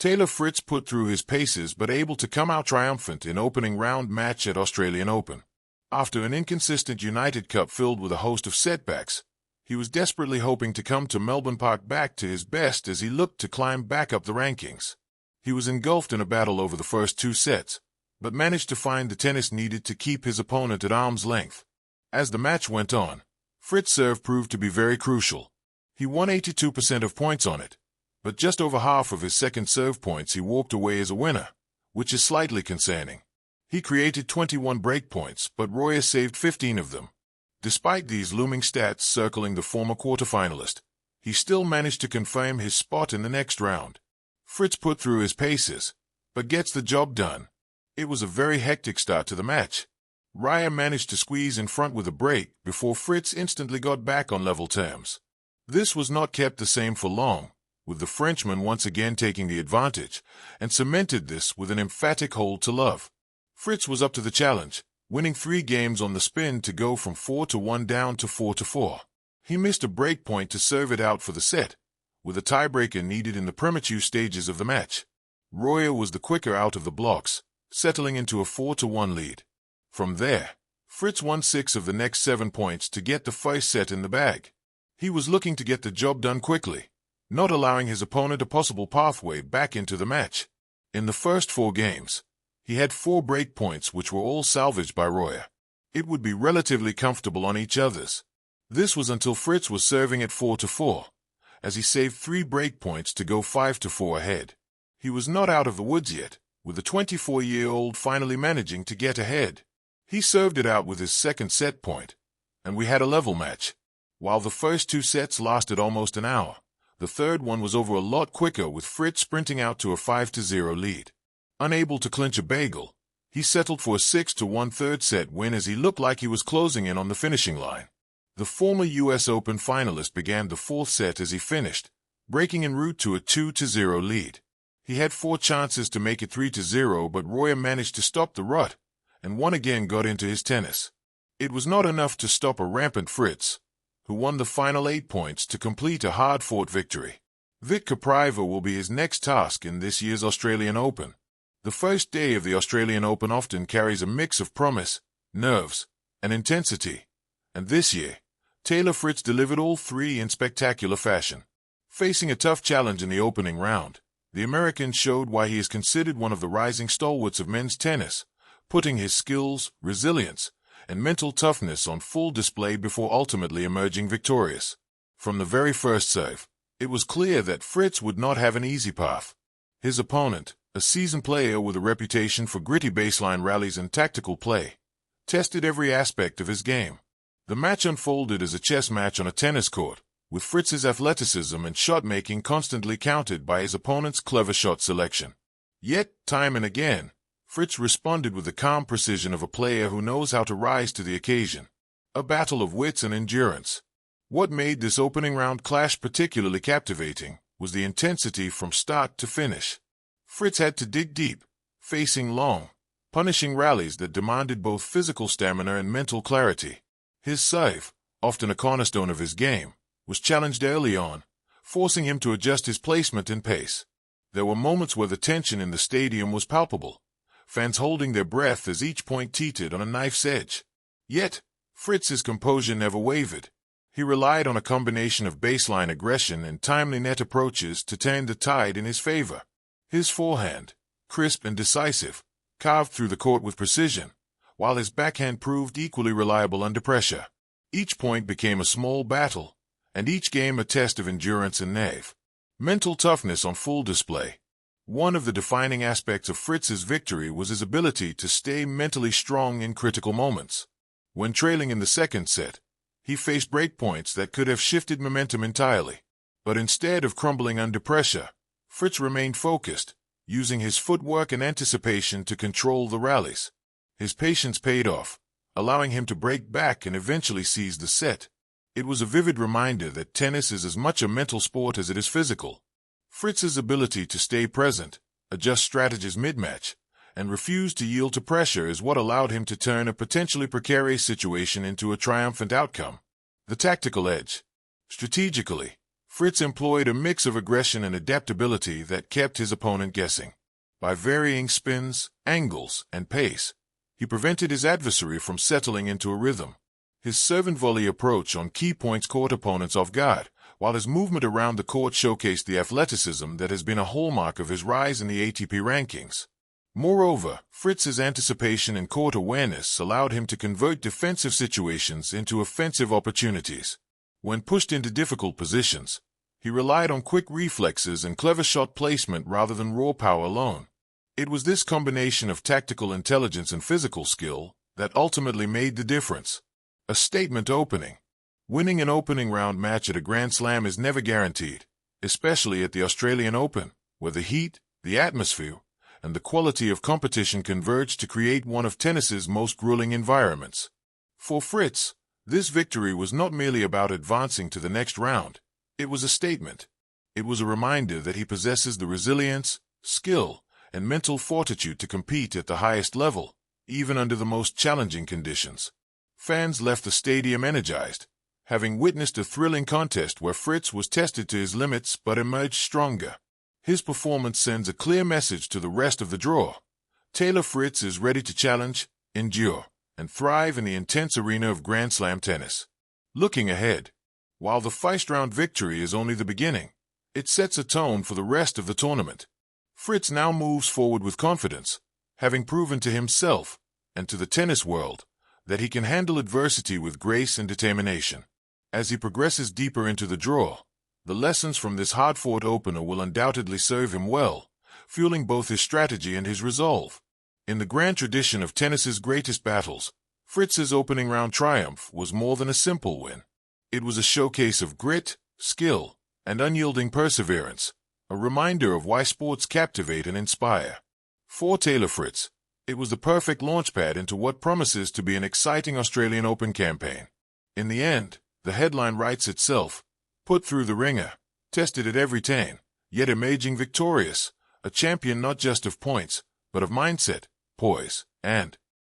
Fritz put through his paces but able to come out triumphant in opening round match at Australian Open. After an inconsistent United Cup filled with a host of setbacks, he was desperately hoping to come to Melbourne Park back to his best as he looked to climb back up the rankings. He was engulfed in a battle over the first two sets, but managed to find the tennis needed to keep his opponent at arm's length. As the match went on, Fritz's serve proved to be very crucial. He won 82% of points on it, but just over half of his second serve points he walked away as a winner, which is slightly concerning. He created 21 break points, but Royer saved 15 of them. Despite these looming stats circling the former quarterfinalist, he still managed to confirm his spot in the next round. Fritz put through his paces, but gets the job done. It was a very hectic start to the match. Royer managed to squeeze in front with a break before Fritz instantly got back on level terms. This was not kept the same for long, with the Frenchman once again taking the advantage, and cemented this with an emphatic hold to love. Fritz was up to the challenge, winning 3 games on the spin to go from 4-1 down to 4-4. He missed a break point to serve it out for the set, with a tiebreaker needed in the premature stages of the match. Royer was the quicker out of the blocks, settling into a 4-1 lead. From there, Fritz won 6 of the next 7 points to get the first set in the bag. He was looking to get the job done quickly, not allowing his opponent a possible pathway back into the match. In the first 4 games, he had 4 break points which were all salvaged by Royer. It would be relatively comfortable on each other's. This was until Fritz was serving at 4-4, as he saved 3 break points to go 5-4 ahead. He was not out of the woods yet, with the 24-year-old finally managing to get ahead. He served it out with his second set point, and we had a level match. While the first 2 sets lasted almost an hour, the third one was over a lot quicker with Fritz sprinting out to a 5-0 lead. Unable to clinch a bagel, he settled for a 6-1 third set win as he looked like he was closing in on the finishing line. The former U.S. Open finalist began the 4th set as he finished, breaking en route to a 2-0 lead. He had 4 chances to make it 3-0, but Royer managed to stop the rut, and one again got into his tennis. It was not enough to stop a rampant Fritz, who won the final 8 points to complete a hard-fought victory. Vic Capriva will be his next task in this year's Australian Open. The first day of the Australian Open often carries a mix of promise, nerves, and intensity, and this year, Fritz delivered all 3 in spectacular fashion. Facing a tough challenge in the opening round, the American showed why he is considered one of the rising stalwarts of men's tennis, putting his skills, resilience, and mental toughness on full display before ultimately emerging victorious. From the very first serve, it was clear that Fritz would not have an easy path. His opponent, a seasoned player with a reputation for gritty baseline rallies and tactical play, tested every aspect of his game. The match unfolded as a chess match on a tennis court, with Fritz's athleticism and shot-making constantly countered by his opponent's clever shot selection. Yet, time and again, Fritz responded with the calm precision of a player who knows how to rise to the occasion. A battle of wits and endurance. What made this opening round clash particularly captivating was the intensity from start to finish. Fritz had to dig deep, facing long, punishing rallies that demanded both physical stamina and mental clarity. His serve, often a cornerstone of his game, was challenged early on, forcing him to adjust his placement and pace. There were moments where the tension in the stadium was palpable, fans holding their breath as each point teetered on a knife's edge. Yet, Fritz's composure never wavered. He relied on a combination of baseline aggression and timely net approaches to turn the tide in his favor. His forehand, crisp and decisive, carved through the court with precision, while his backhand proved equally reliable under pressure. Each point became a small battle, and each game a test of endurance and nerve. Mental toughness on full display. One of the defining aspects of Fritz's victory was his ability to stay mentally strong in critical moments. When trailing in the second set, he faced breakpoints that could have shifted momentum entirely. But instead of crumbling under pressure, Fritz remained focused, using his footwork and anticipation to control the rallies. His patience paid off, allowing him to break back and eventually seize the set. It was a vivid reminder that tennis is as much a mental sport as it is physical. Fritz's ability to stay present, adjust strategies mid-match, and refuse to yield to pressure is what allowed him to turn a potentially precarious situation into a triumphant outcome. The tactical edge. Strategically, Fritz employed a mix of aggression and adaptability that kept his opponent guessing. By varying spins, angles, and pace, he prevented his adversary from settling into a rhythm. His servant volley approach on key points caught opponents off guard, while his movement around the court showcased the athleticism that has been a hallmark of his rise in the ATP rankings. Moreover, Fritz's anticipation and court awareness allowed him to convert defensive situations into offensive opportunities. When pushed into difficult positions, he relied on quick reflexes and clever shot placement rather than raw power alone. It was this combination of tactical intelligence and physical skill that ultimately made the difference. A statement opening. Winning an opening round match at a Grand Slam is never guaranteed, especially at the Australian Open, where the heat, the atmosphere, and the quality of competition converge to create one of tennis's most grueling environments. For Fritz, this victory was not merely about advancing to the next round. It was a statement. It was a reminder that he possesses the resilience, skill, and mental fortitude to compete at the highest level, even under the most challenging conditions. Fans left the stadium energized, having witnessed a thrilling contest where Fritz was tested to his limits but emerged stronger. His performance sends a clear message to the rest of the draw. Taylor Fritz is ready to challenge, endure, and thrive in the intense arena of Grand Slam tennis. Looking ahead, while the first-round victory is only the beginning, it sets a tone for the rest of the tournament. Fritz now moves forward with confidence, having proven to himself and to the tennis world that he can handle adversity with grace and determination. As he progresses deeper into the draw, the lessons from this hard-fought opener will undoubtedly serve him well, fueling both his strategy and his resolve. In the grand tradition of tennis's greatest battles, Fritz's opening round triumph was more than a simple win. It was a showcase of grit, skill, and unyielding perseverance, a reminder of why sports captivate and inspire. For Taylor Fritz, it was the perfect launchpad into what promises to be an exciting Australian Open campaign. In the end, the headline writes itself: put through the ringer, tested at every turn, yet emerging victorious, a champion not just of points, but of mindset, poise, and